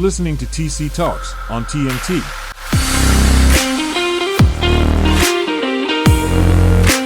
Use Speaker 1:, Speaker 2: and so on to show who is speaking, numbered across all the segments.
Speaker 1: listening to TC Talks on TNT.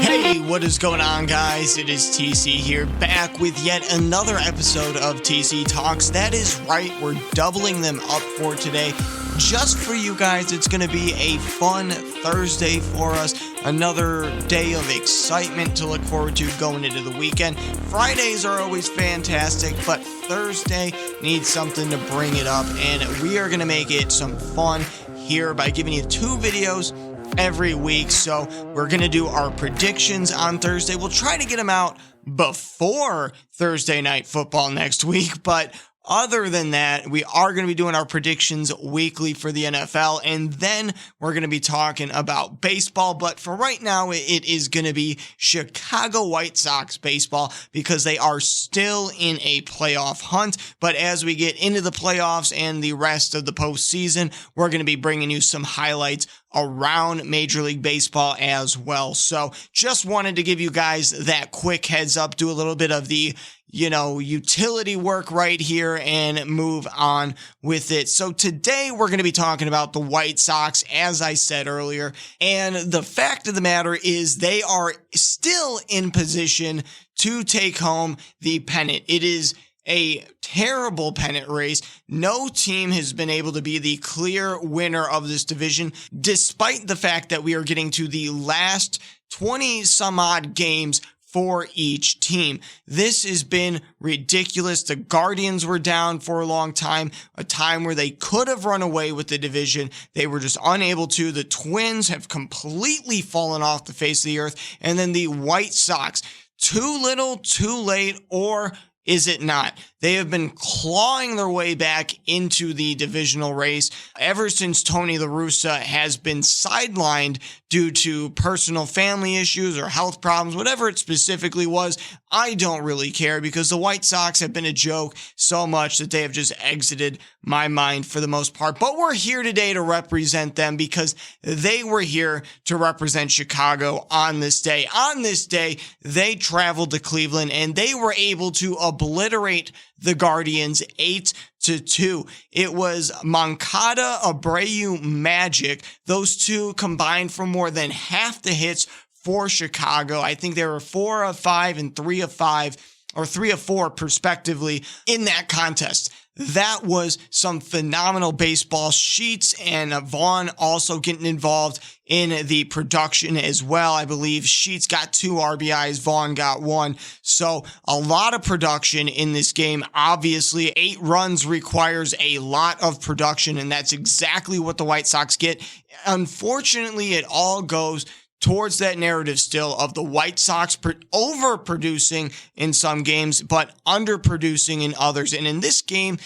Speaker 2: Hey, what is going on, guys? It is TC here, back with yet another episode of TC Talks. That is right, we're doubling them up for today. Just for you guys, it's going to be a fun Thursday for us. Another day of excitement to look forward to going into the weekend. Fridays are always fantastic, but Thursday needs something to bring it up, and we are going to make it some fun here by giving you 2 videos every week. So we're going to do our predictions on Thursday. We'll try to get them out before Thursday Night Football next week, but other than that, we are going to be doing our predictions weekly for the NFL, and then we're going to be talking about baseball. But for right now, it is going to be Chicago White Sox baseball because they are still in a playoff hunt. But as we get into the playoffs and the rest of the postseason, we're going to be bringing you some highlights around Major League Baseball as well. So just wanted to give you guys that quick heads up, do a little bit of the utility work right here and move on with it. So today we're going to be talking about the White Sox, as I said earlier. And the fact of the matter is they are still in position to take home the pennant. It is a terrible pennant race. No team has been able to be the clear winner of this division, despite the fact that we are getting to the last 20 some odd games for each team. This has been ridiculous. The Guardians were down for a long time, a time where they could have run away with the division. They were just unable to. The Twins have completely fallen off the face of the earth. And then the White Sox, too little, too late, or is it not? They have been clawing their way back into the divisional race ever since Tony La Russa has been sidelined due to personal family issues or health problems, whatever it specifically was. I don't really care because the White Sox have been a joke so much that they have just exited my mind for the most part. But we're here today to represent them because they were here to represent Chicago on this day. On this day, they traveled to Cleveland and they were able to obliterate the Guardians 8-2. It was Moncada, Abreu magic. Those two combined for more than half the hits for Chicago. I think they were 4 of 5 and 3 of 5 or 3 of 4 respectively in that contest. That was some phenomenal baseball. Sheets and Vaughn also getting involved in the production as well. I believe Sheets got 2 RBIs, Vaughn got 1. So a lot of production in this game. Obviously, 8 runs requires a lot of production, and that's exactly what the White Sox get. Unfortunately, it all goes towards that narrative still of the White Sox overproducing in some games, but underproducing in others. And in this game,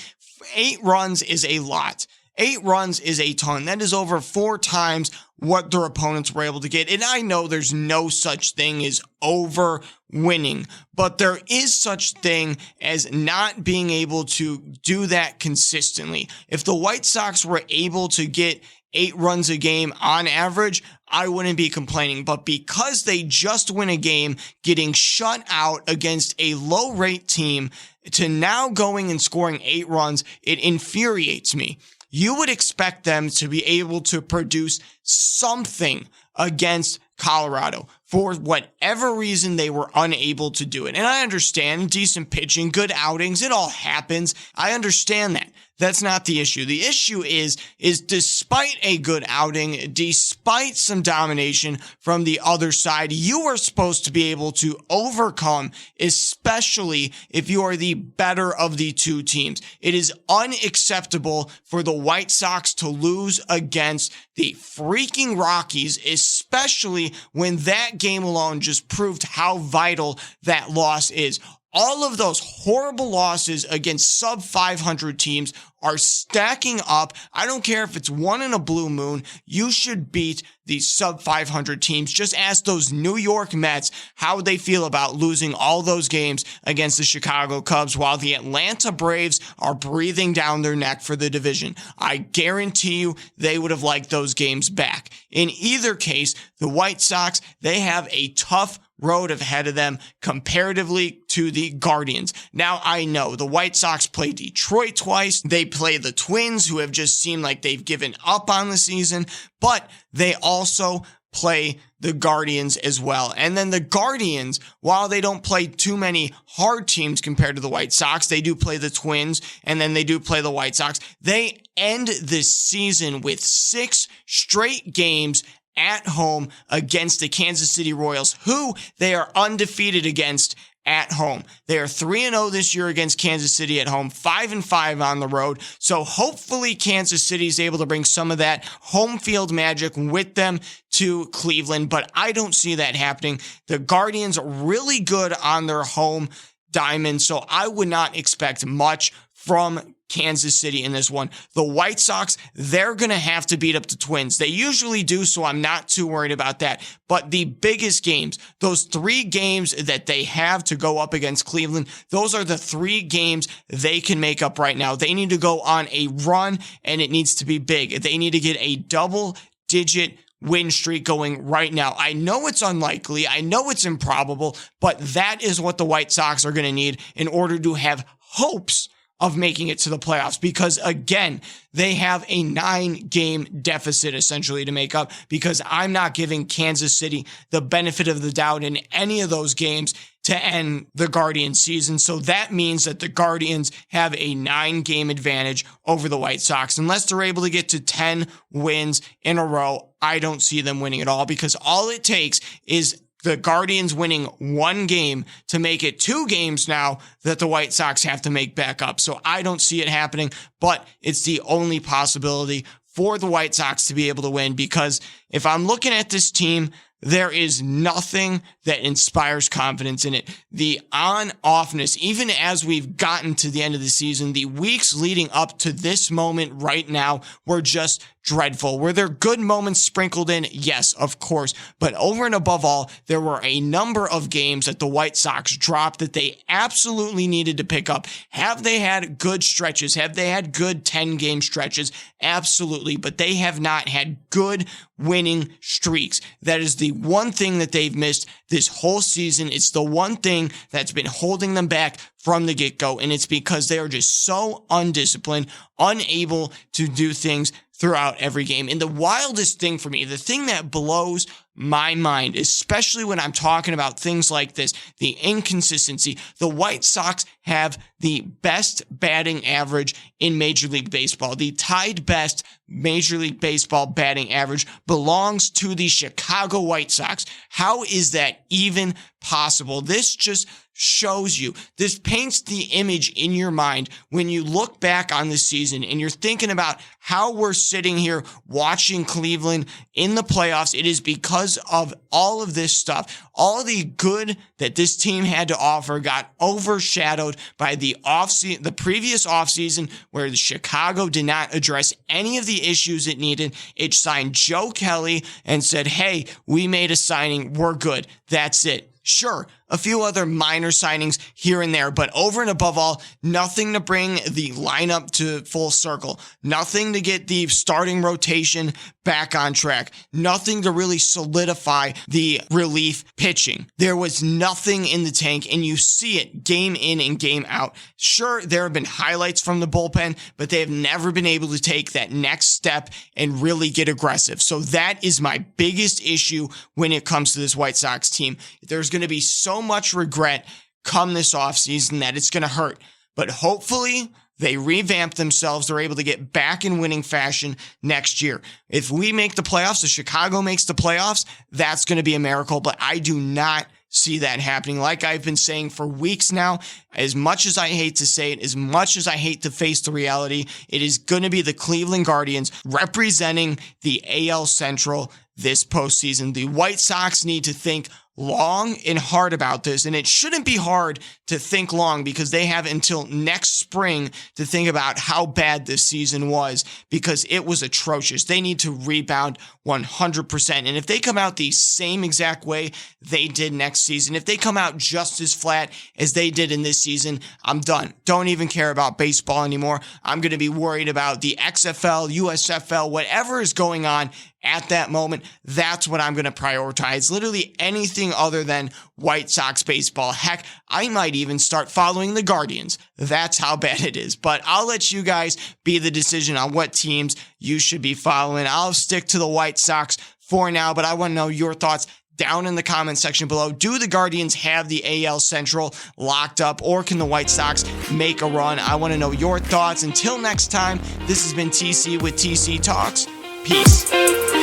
Speaker 2: 8 runs is a lot. 8 runs is a ton. That is over 4 times what their opponents were able to get. And I know there's no such thing as over winning, but there is such thing as not being able to do that consistently. If the White Sox were able to get 8 runs a game on average, I wouldn't be complaining. But because they just win a game getting shut out against a low-rate team to now going and scoring 8 runs, it infuriates me. You would expect them to be able to produce something against Colorado. For whatever reason, they were unable to do it. And I understand decent pitching, good outings, it all happens. I understand that. That's not the issue. The issue is despite a good outing, despite some domination from the other side, you are supposed to be able to overcome, especially if you are the better of the 2 teams. It is unacceptable for the White Sox to lose against the freaking Rockies, especially when that game alone just proved how vital that loss is. All of those horrible losses against sub-500 teams are stacking up. I don't care if it's one in a blue moon. You should beat these sub-500 teams. Just ask those New York Mets how they feel about losing all those games against the Chicago Cubs while the Atlanta Braves are breathing down their neck for the division. I guarantee you they would have liked those games back. In either case, the White Sox, they have a tough road ahead of them comparatively to the Guardians. Now, I know the White Sox play Detroit twice. They play the Twins, who have just seemed like they've given up on the season, but they also play the Guardians as well. And then the Guardians, while they don't play too many hard teams compared to the White Sox, they do play the Twins, and then they do play the White Sox. They end this season with 6 straight games at home against the Kansas City Royals, who they are undefeated against at home. They are 3-0 this year against Kansas City at home, 5-5 on the road. So hopefully Kansas City is able to bring some of that home field magic with them to Cleveland, but I don't see that happening. The Guardians are really good on their home diamond, so I would not expect much from Kansas City in this one. The White Sox, they're going to have to beat up the Twins. They usually do, so I'm not too worried about that. But the biggest games, those 3 games that they have to go up against Cleveland, those are the 3 games they can make up right now. They need to go on a run, and it needs to be big. They need to get a double-digit win streak going right now. I know it's unlikely. I know it's improbable, but that is what the White Sox are going to need in order to have hopes of making it to the playoffs, because again, they have a 9-game deficit essentially to make up, because I'm not giving Kansas City the benefit of the doubt in any of those games to end the Guardians season. So that means that the Guardians have a 9-game advantage over the White Sox. Unless they're able to get to 10 wins in a row, I don't see them winning at all, because all it takes is the Guardians winning 1 game to make it 2 games now that the White Sox have to make back up. So I don't see it happening, but it's the only possibility for the White Sox to be able to win, because if I'm looking at this team, there is nothing that inspires confidence in it. The on-offness, even as we've gotten to the end of the season, the weeks leading up to this moment right now were just dreadful. Were there good moments sprinkled in? Yes, of course. But over and above all, there were a number of games that the White Sox dropped that they absolutely needed to pick up. Have they had good stretches? Have they had good 10-game stretches? Absolutely. But they have not had good winning streaks. That is the one thing that they've missed this whole season. It's the one thing that's been holding them back from the get-go, and it's because they are just so undisciplined, unable to do things throughout every game. And the wildest thing for me, the thing that blows my mind, especially when I'm talking about things like this, the inconsistency, the White Sox have the best batting average in Major League Baseball. The tied best Major League Baseball batting average belongs to the Chicago White Sox. How is that even possible? This just shows you, this paints the image in your mind when you look back on the season and you're thinking about how we're sitting here watching Cleveland in the playoffs. It is because of all of this stuff. All the good that this team had to offer got overshadowed by the previous offseason, where the Chicago did not address any of the issues it needed. It signed Joe Kelly and said, hey, we made a signing. We're good. That's it. Sure, a few other minor signings here and there, but over and above all, nothing to bring the lineup to full circle, nothing to get the starting rotation back on track, nothing to really solidify the relief pitching. There was nothing in the tank, and you see it game in and game out. Sure, there have been highlights from the bullpen, but they have never been able to take that next step and really get aggressive. So that is my biggest issue when it comes to this White Sox team. There's going to be so much regret come this offseason that it's going to hurt. But hopefully they revamp themselves. They're able to get back in winning fashion next year. If we make the playoffs, if Chicago makes the playoffs, that's going to be a miracle. But I do not see that happening. Like I've been saying for weeks now, as much as I hate to say it, as much as I hate to face the reality, it is going to be the Cleveland Guardians representing the AL Central this postseason. The White Sox need to think long and hard about this, and it shouldn't be hard to think long, because they have until next spring to think about how bad this season was, because it was atrocious. They need to rebound 100%, and if they come out the same exact way they did next season, if they come out just as flat as they did in this season, I'm done. Don't even care about baseball anymore. I'm going to be worried about the XFL, USFL, whatever is going on at that moment. That's what I'm going to prioritize. Literally anything anything other than White Sox baseball. Heck, I might even start following the Guardians. That's how bad it is. But I'll let you guys be the decision on what teams you should be following. I'll stick to the White Sox for now, but I want to know your thoughts down in the comment section below. Do the Guardians have the AL Central locked up, or can the White Sox make a run? I want to know your thoughts. Until next time, this has been TC with TC Talks. Peace.